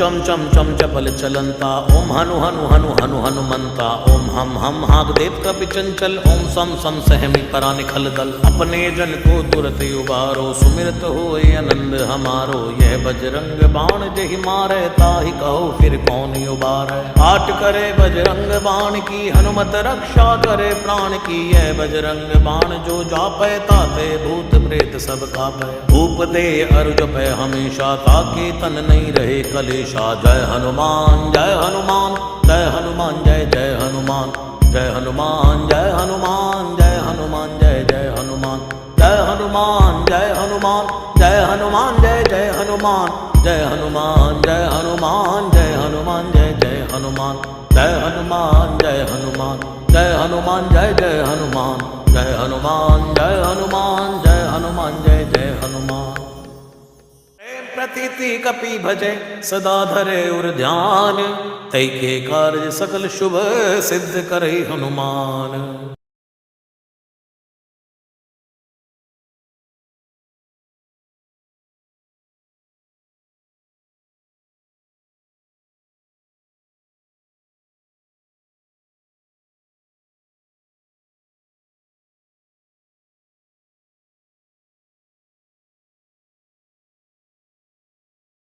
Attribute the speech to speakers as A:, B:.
A: चम चम चम चपल चलंता, ओम हनु हनु हनु हनु हनुमंता, ओम हम हाग देव कपि चंचल, ओम सम सम सहमी परा निखल दल। अपने जन को तुरत उबारो, सुमिरत होए आनंद हमारो। यह बजरंग बाण जहि मारे, ताहि कहो फिर कौन उबारे। पाठ करे बजरंग बाण की, हनुमत रक्षा करे प्राण की। यह बजरंग बाण जो जापै, ताते भूत प्रेत सब कापै। धूप दे अरु जपै हमेशा, ताके तन नहीं रहे कलेशा। जय हनुमान जय हनुमान, जय हनुमान जय जय हनुमान। जय हनुमान जय हनुमान, जय हनुमान जय जय हनुमान। जय हनुमान जय हनुमान, जय हनुमान जय जय हनुमान। जय हनुमान जय हनुमान, जय हनुमान जय जय हनुमान। जय हनुमान जय हनुमान, जय हनुमान जय जय हनुमान। जय हनुमान जय हनुमान, जय हनुमान जय जय हनुमान। प्रतीति कपि भजे, सदा धरे उर ध्यान। तै के कार्य सकल शुभ, सिद्ध करे हनुमान।